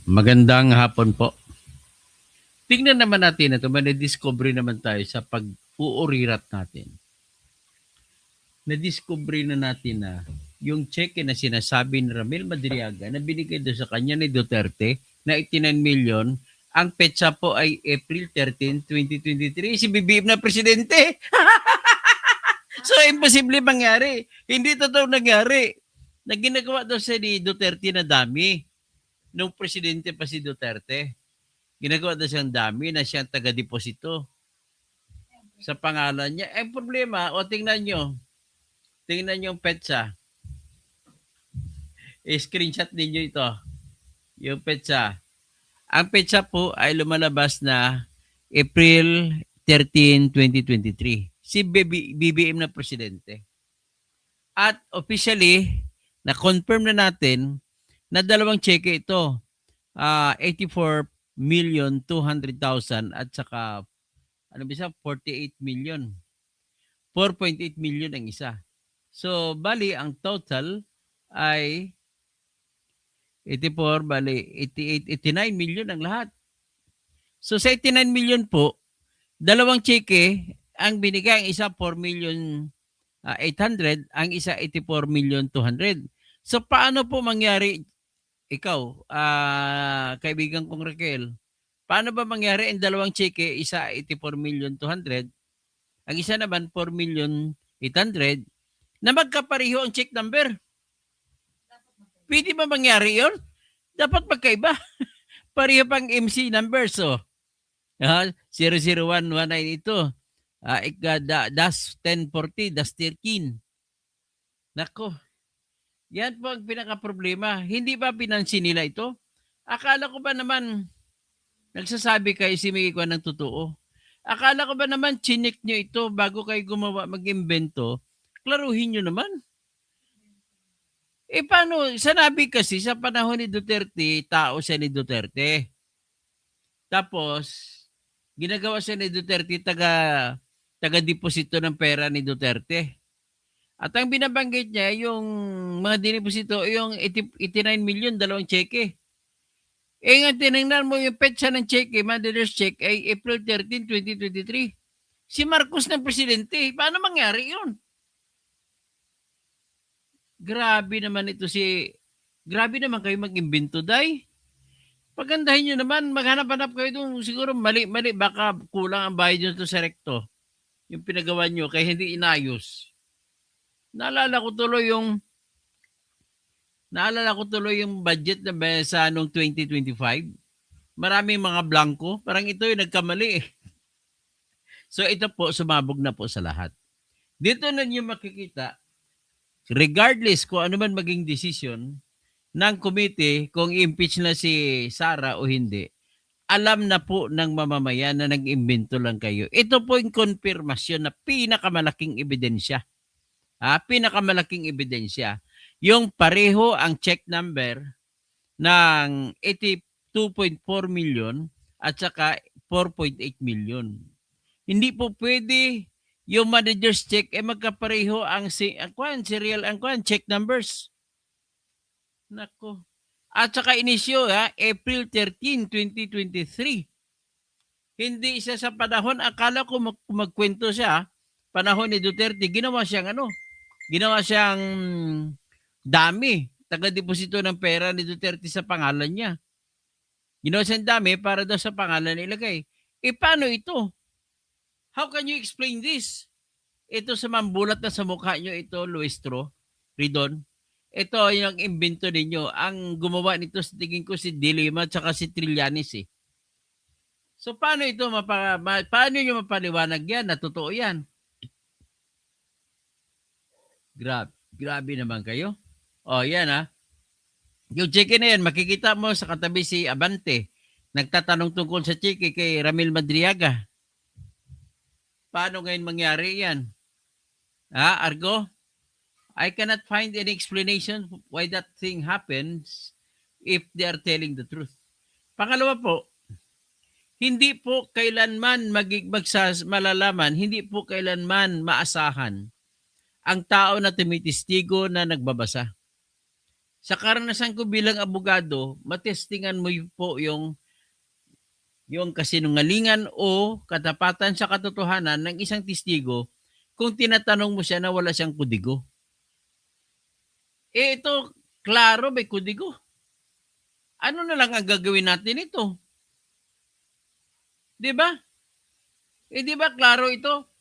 Magandang hapon po. Tingnan naman natin ito, may na-discover naman tayo sa pag-uurirat natin. Na-discover na natin na yung cheque na sinasabi ni Ramil Madriaga na binigay doon sa kanya ni Duterte na 89 million, ang petsa po ay April 13, 2023. Si BBM na presidente. So, imposible mangyari. Hindi totoo nangyari. Na ginagawa daw sa ni Duterte na dami nung presidente pa si Duterte. Ginagawa daw siyang dami na siyang taga-deposito sa pangalan niya. Eh, problema, o tingnan nyo yung petsa. I-screenshot ninyo ito. Yung petsa. Ang petsa po ay lumalabas na April 13, 2023. Si BBM na presidente. At officially, na-confirm na natin na dalawang cheque ito. 84,200,000 at saka 48 million. 4.8 million ang isa. So, bali, ang total ay 84, bali, 88, 89 million ang lahat. So, sa 89 million po, dalawang cheque, ang binigay, ang isa 4 million 800, ang isa 84 million 200. So, paano po mangyari, ikaw, kaibigan kong Raquel, paano ba mangyari ang dalawang cheque, isa 84 million 200, ang isa naman 4 million 800, na magkapareho ang check number? Pwede ba mangyari yon? Dapat magkaiba. Pareho pang MC number. So, 00119 ito. Das 1040, das 13. Nako. Yan po ang pinaka-problema. Hindi ba pinansin nila ito? Akala ko ba naman nagsasabi kayo si Miguel ng totoo? Akala ko ba naman chinik nyo ito bago kayo gumawa, mag-invento? Klaruhin nyo naman. Eh paano? Sanabi kasi sa panahon ni Duterte, tao siya ni Duterte. Tapos, ginagawa siya ni Duterte taga-deposito ng pera ni Duterte. At ang binabanggit niya, yung mga dineposito, yung 89 million, dalawang cheque. Eh nga tinignan mo yung petsa ng cheque, mother's check, ay April 13, 2023. Si Marcos na presidente. Paano mangyari yun? Grabe naman grabe naman kayo mag-imbento, day. Pagandahin nyo naman, maghanap-hanap kayo doon, siguro mali-mali, baka kulang ang bayad nyo to sa rekto. Yung pinagawa nyo, kaya hindi inayos. Naalala ko tuloy yung budget na sa noong 2025. Maraming mga blanco, parang ito yung nagkamali eh. So ito po, sumabog na po sa lahat. Dito na nyo makikita, regardless kung ano man maging desisyon ng committee, kung impeach na si Sara o hindi, alam na po ng mamamayan na nag-imbento lang kayo. Ito po yung konfirmasyon na pinakamalaking ebidensya. Pinakamalaking ebidensya. Yung pareho ang check number ng 82.4 million at saka 4.8 million. Hindi po pwede yung manager's check magkapareho ang serial check numbers. Nako. At saka inisyo April 13, 2023. Hindi isa sa panahon, akala ko magkwento siya, panahon ni Duterte, ginawa siyang dami, taga-deposito ng pera ni Duterte sa pangalan niya. Ginawa siyang dami para daw sa pangalan ilagay. Paano ito? How can you explain this? Ito sa mambulat na sa mukha nyo, ito, Luistro, Ridon. Ito yung imbento ninyo. Ang gumawa nito sa tingin ko si Dilima at saka si Trillanes eh. So paano ito paano nyo mapaliwanag yan na totoo yan? Grabe naman kayo. Yan Yung cheque na yan, makikita mo sa katabi si Abante. Nagtatanong tungkol sa cheque kay Ramil Madriaga. Paano ngayon mangyari yan? Argo? I cannot find any explanation why that thing happens if they are telling the truth. Pangalawa po, hindi po kailanman malalaman, hindi po kailanman maasahan ang tao na tumitistigo na nagbabasa. Sa karanasan ko bilang abogado, matestingan mo po yung kasinungalingan o katapatan sa katotohanan ng isang testigo kung tinatanong mo siya na wala siyang kudigo. Ito, klaro may kudigo. Ano na lang ang gagawin natin ito? 'Di ba? Di ba klaro ito?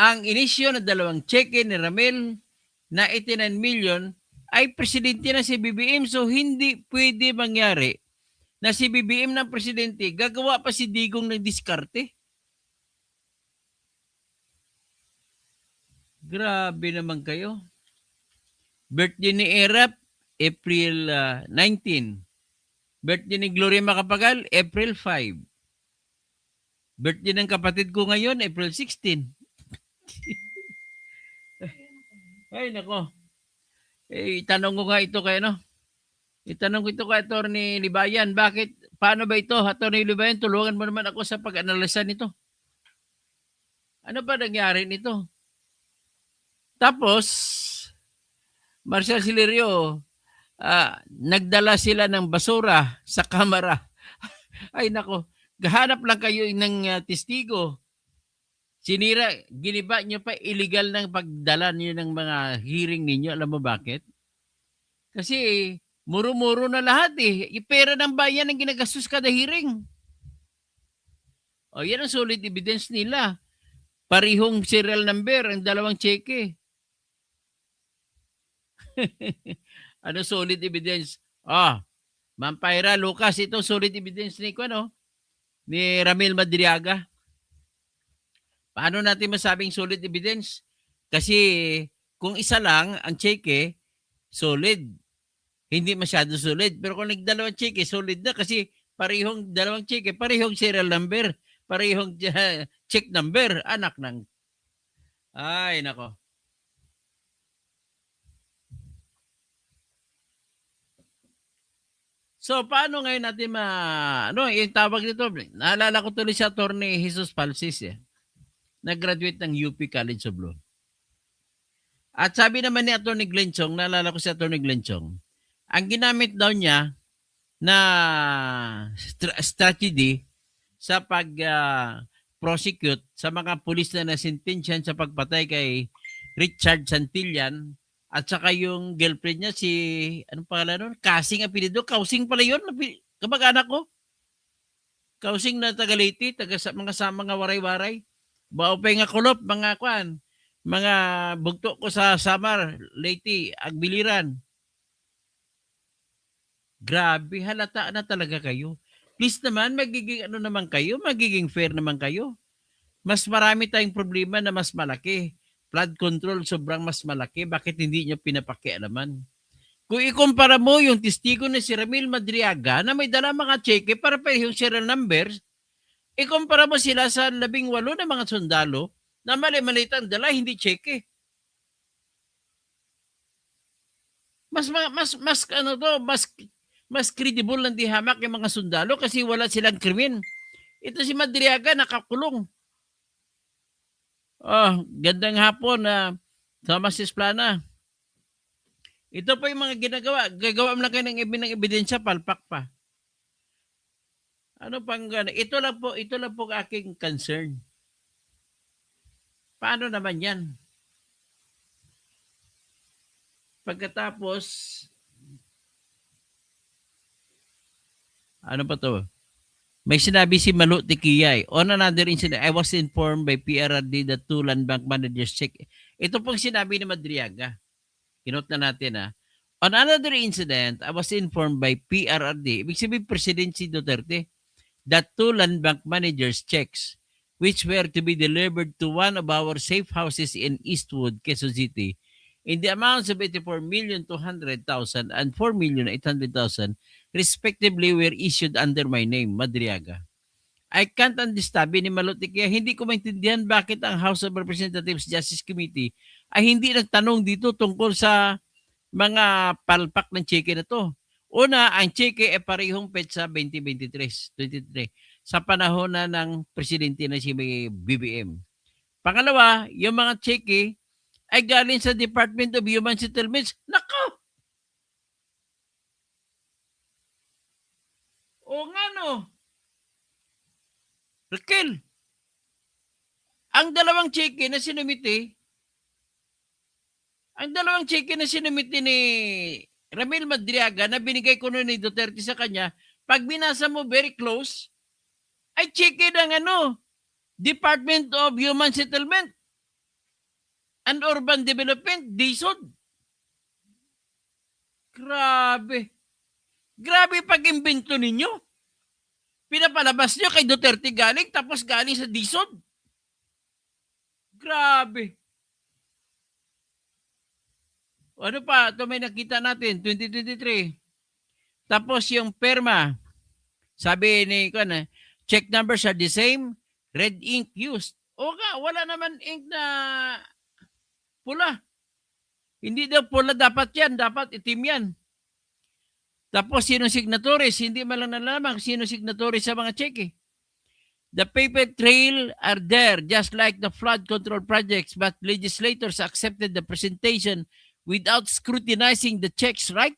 Ang inisyo na 2 cheque ni Ramel na 89 million ay presidente na si BBM, so hindi pwede mangyari na si BBM ng presidente, gagawa pa si Digong ng diskarte. Grabe naman kayo. Birthday ni Erap, April 19. Birthday ni Gloria Macapagal, April 5. Birthday ng kapatid ko ngayon, April 16. Ay, nako. Itanong ko nga ito kay Itanong ko ito kay Atty. Libayan, paano ba ito, Atty. Libayan, tulungan mo naman ako sa pag-analisa nito. Ano ba nangyari nito? Tapos, Marcial Silerio, nagdala sila ng basura sa kamera. Ay nako, gahanap lang kayo ng testigo. Giniba nyo pa, illegal ng pagdala nyo ng mga hearing ninyo. Alam mo bakit? Kasi muro-muro na lahat eh. Pera ng bayan ang ginagastos kada hearing. O yan ang solid evidence nila. Parihong serial number ang 2 cheque. Ano solid evidence? Ma'am Pyra, Lucas, ito solid evidence ni Ramil Madriaga. Paano natin masabing solid evidence? Kasi kung isa lang ang cheque, solid. Hindi masyado solid. Pero kung nagdalawang cheque, solid na kasi parehong 2 cheque, parehong serial number, parehong check number, anak ng... Ay, nako. So, paano ngayon natin yung tawag nito? Naalala ko tuloy si Atty. Jesus Palsis nag-graduate ng UP College of Law. At sabi naman ni Atty. Glenn Chong, naalala ko si Atty. Glenn Chong, ang ginamit daw niya na strategy sa pag-prosecute sa mga pulis na nasintensyan sa pagpatay kay Richard Santillan at saka yung girlfriend niya anong pangalan nun? Kasing apelido. Kausing pala yun. Kamag-anak ko. Kausing na taga Leyte, mga waray-waray. Baupay nga kulop, mga bugto ko sa Samar, Leyte, Agbiliran. Grabe, halata na talaga kayo. Please naman, magiging fair naman kayo. Mas marami tayong problema na mas malaki. Flood control sobrang mas malaki. Bakit hindi nyo pinapakialaman? Kung ikumpara mo yung testigo na si Ramil Madriaga na may dala mga cheque para pa yung serial numbers, ikumpara mo sila sa 18 na mga sundalo na mali-maliit ang dala, hindi cheque. Mas credible ng dihamak yung mga sundalo kasi wala silang krimen. Ito si Madriaga nakakulong. Gandang hapon na Thomas Esplana. Ito po yung mga ginagawa. Gagawa mo lang kayo ng ebidensya, palpak pa. Ano pang gano'n? Ito lang po aking concern. Paano naman yan? Pagkatapos, ano pa to? May sinabi si Malu Tikiyay. On another incident, I was informed by PRRD that 2 land bank managers check. Ito pong sinabi ni Madriaga. Kinot na natin On another incident, I was informed by PRRD, ibig sabihin President si Duterte, that 2 land bank managers checks which were to be delivered to one of our safe houses in Eastwood, Quezon City, in the amounts of 84,200,000 and 4,800,000 respectively were issued under my name, Madriaga. I can't understand, ni Malutik, kaya hindi ko maintindihan bakit ang House of Representatives Justice Committee ay hindi nagtanong dito tungkol sa mga palpak ng cheque na to. Una, ang cheque ay parehong petsa 2023 sa panahon na ng presidente na si BBM. Pangalawa, yung mga cheque ay galing sa Department of Human Settlements. Nako! O nga no. Raquel, ang dalawang cheque na sinumiti, ni Ramil Madriaga na binigay ko noon ni Duterte sa kanya, pag binasa mo very close, ay cheque ng Department of Human Settlement and Urban Development, DSUD. Grabe. Grabe pag-imbento ninyo. Pinapalabas nyo kay Duterte galing, tapos galing sa DSUD. Grabe. Ano pa? Ito may nakita natin, 2023. Tapos yung perma, sabi ni check numbers are the same, red ink used. O nga, wala naman ink na pula. Hindi daw pula dapat yan, dapat itim yan. Tapos sino signatories, hindi man lang nalaman sino signatories sa mga cheque. The paper trail are there just like the flood control projects, but legislators accepted the presentation without scrutinizing the checks, right?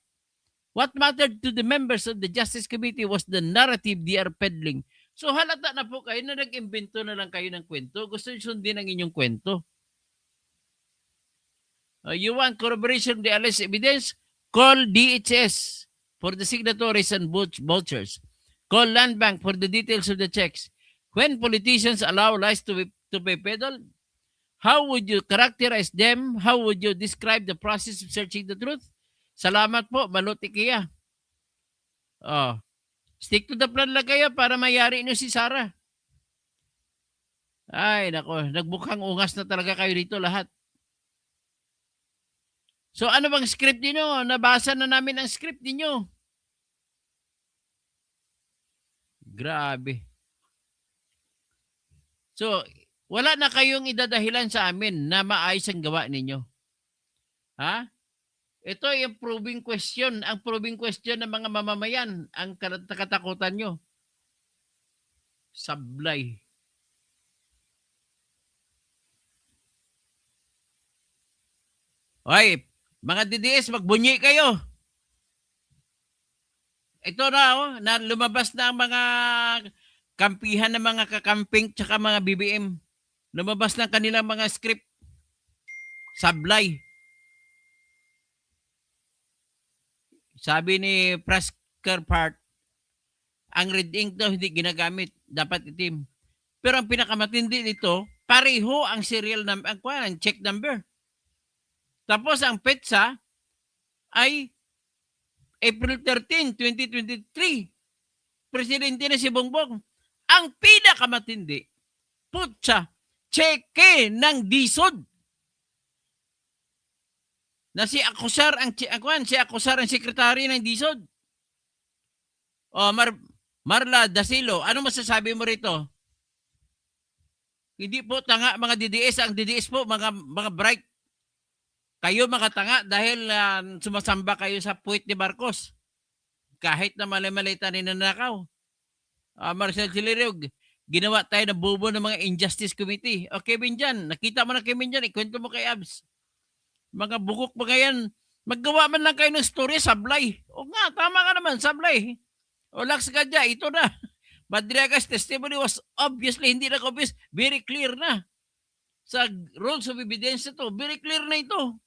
What mattered to the members of the Justice Committee was the narrative they are peddling. So halata na po kayo na nag-imbento na lang kayo ng kwento. Gusto nyo sundin ang inyong kwento. You want corroboration of the alleged evidence? Call DHS for the signatories and vouchers. Call Land Bank for the details of the checks. When politicians allow lies to be peddled, how would you characterize them? How would you describe the process of searching the truth? Salamat po, Malutikia. Stick to the plan lang kayo para mayari nyo si Sarah. Ay, nako, nagbukhang ungas na talaga kayo dito lahat. So ano bang script niyo? Nabasa na namin ang script niyo. Grabe. So, wala na kayong idadahilan sa amin na maayos ang gawa ninyo. Ha? Ito yung proving question. Ang proving question ng mga mamamayan. Ang katakutan nyo. Sablay. Oy, mga DDS, magbunyi kayo. Ito na lumabas na ang mga kampihan ng mga kakamping tsaka mga BBM. Lumabas na kanilang mga script. Sablay. Sabi ni Prasker Part, ang red ink daw hindi ginagamit. Dapat itim. Pero ang pinakamatindi nito, pareho ang serial number, ang check number. Tapos ang petsa ay April 13, 2023. Presidente na si Bongbong. Ang pinakamatindi, putsa, cheque ng DSUD. Na si Acosar ang sekretary ng DSUD. Marla Dasilo, ano masasabi mo rito? Hindi po tanga mga DDS, ang DDS po mga bright. Kayo mga tanga dahil sumasamba kayo sa puwit ni Marcos. Kahit na mali-malita ni nanakaw. Marcel Chilirog, ginawa tayo ng bobo ng mga Injustice Committee. O Kevin Jan, nakita mo na Kevin Jan, ikwento mo kay Abs. Mga bukok mga yan, maggawa man lang kayo ng story, sablay. O nga, tama ka naman, sablay. O Lax Gadya, ito na. Madriaga's testimony was obviously, hindi na obvious, very clear na. Sa rules of evidence ito, very clear na ito.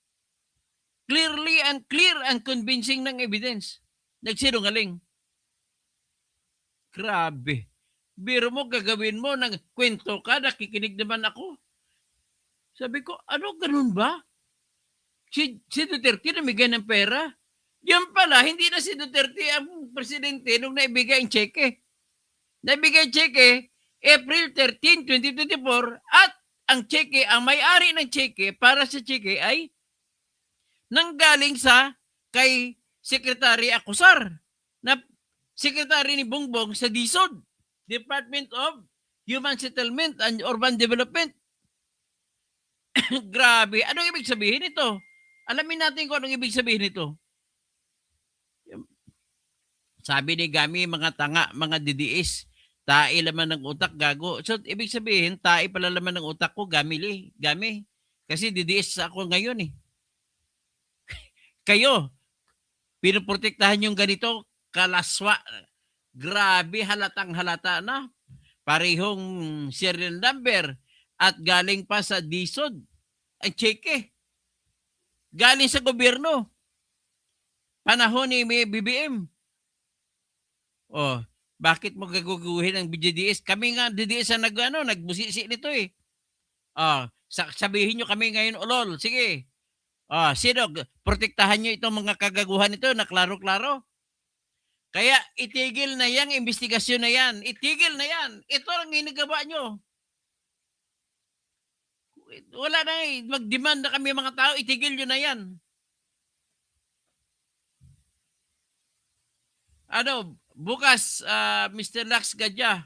Clearly and clear and convincing ng evidence. Nagsinungaling. Grabe. Biro mo, gagawin mo, ng kwento ka, nakikinig naman ako. Sabi ko, ano, ganun ba? Si Duterte namigay ng pera. Yan pala, hindi na si Duterte ang presidente nung naibigay ang cheque. Naibigay ang cheque, April 13, 2024, at ang cheque, ang may-ari ng cheque, para sa cheque ay nanggaling sa kay Secretary Acosar, na Secretary ni Bongbong sa DSUD, Department of Human Settlement and Urban Development. Grabe. Anong ibig sabihin nito? Alamin natin kung anong ibig sabihin nito. Sabi ni Gami, mga tanga, mga DDS, tae laman ng utak, gago. So, ibig sabihin, tae pala laman ng utak ko, Gami. Kasi DDS ako ngayon eh. Kayo, pinoprotektahan yung ganito, kalaswa, Grabe, halatang halata na. Parehong serial number at galing pa sa DSOD. Ang cheque. Galing sa gobyerno. Panahon ni BBM. Oh, bakit mo gaguguhin ang DDS? Kami nga DDS ang nagbusisi nito eh. Sabihin nyo kami ngayon ulol. Sige. Sino? Protektahan nyo itong mga kagaguhan ito na klaro-klaro. Kaya itigil na yan, investigasyon na yan. Itigil na yan. Ito ang ginagawa nyo. Wala na eh. Mag-demand na kami mga tao, itigil nyo na yan. Bukas, Mr. Lax Gadya,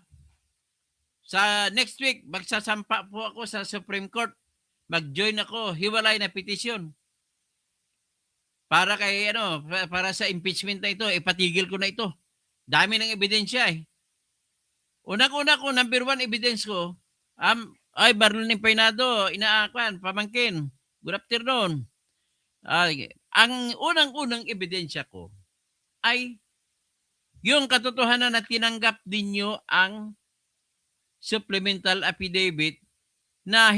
sa next week, magsasampa po ako sa Supreme Court. Mag-join ako, hiwalay na petisyon. Para para sa impeachment na ito, ipatigil ko na ito. Dami ng ebidensya eh. Unang-una ko, number 1 evidence ko, Marlon Empeynado, pamangkin. Good afternoon. Ang unang-unang ebidensya ko ay yung katotohanan na tinanggap ninyo ang supplemental affidavit na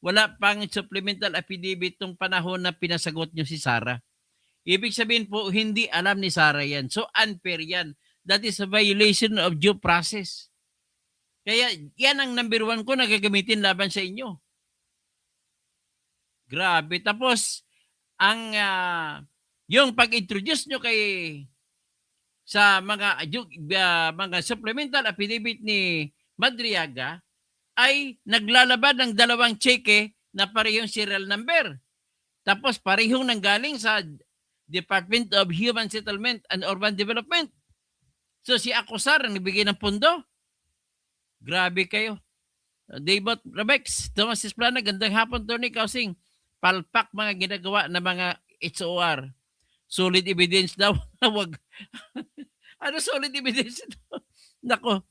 wala pang supplemental affidavit tong panahon na pinasagot nyo si Sara. Ibig sabihin po, hindi alam ni Sara yan. So, unfair yan. That is a violation of due process. Kaya, yan ang number 1 ko na gagamitin laban sa inyo. Grabe. Tapos, yung pag-introduce nyo sa mga supplemental affidavit ni Madriaga ay naglalabad ng 2 cheque na parehong serial number. Tapos parehong nanggaling sa Department of Human Settlement and Urban Development. So si Acosar ang nagbigay ng pondo. Grabe kayo. Daybot Rebex, Thomas Esplana, gandang hapon, Tony Kausing. Palpak mga ginagawa ng mga HOR. Solid evidence daw. Wag. Ano solid evidence ito? Nako,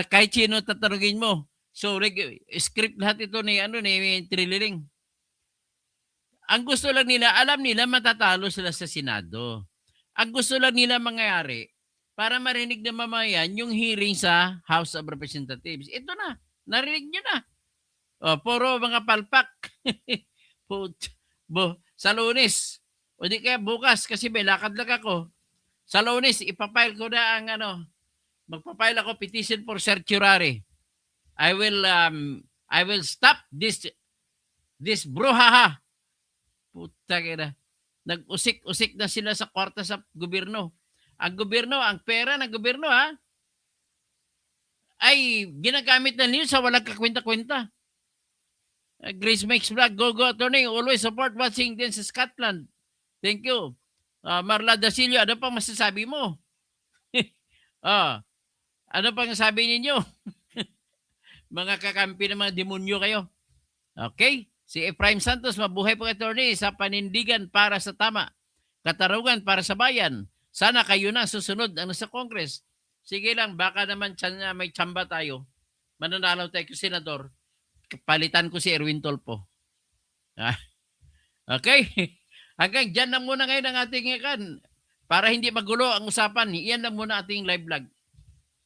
kahit sino tatanungin mo. So, script lahat ito ni Trililing. Ang gusto lang nila, alam nila matatalo sila sa Senado. Ang gusto lang nila mangyari, para marinig na mamayan yung hearing sa House of Representatives. Ito na, narinig nyo na. Puro mga palpak. Sa Lunes. O di kaya bukas, kasi may lakad lang ako. Sa Lunes, ipapile ko na magpapile ako petition for certiorari. I will stop this brouhaha. Puta kina. Nag-usik-usik na sila sa kwarta sa gobyerno. Ang gobyerno, ang pera ng gobyerno ay ginagamit na nila sa walang kakwenta-kwenta. Grace Makes Vlog, go attorney, always support watching din sa Scotland. Thank you. Marla Dasilio, ano pang masasabi mo? Ano pang sabi ninyo? Mga kakampi ng mga demonyo kayo. Okay? Si Efraim Santos, mabuhay po attorney sa panindigan para sa tama. Katarungan para sa bayan. Sana kayo na susunod ang nasa Congress. Sige lang, baka naman may tsamba tayo. Mananalo tayo kay Senador. Palitan ko si Erwin Tolpo. Okay? Hanggang dyan lang muna ngayon ang ating ikan. Para hindi magulo ang usapan, iyan lang muna ating live vlog.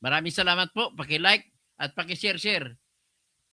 Maraming salamat po. Paki-like at paki-share.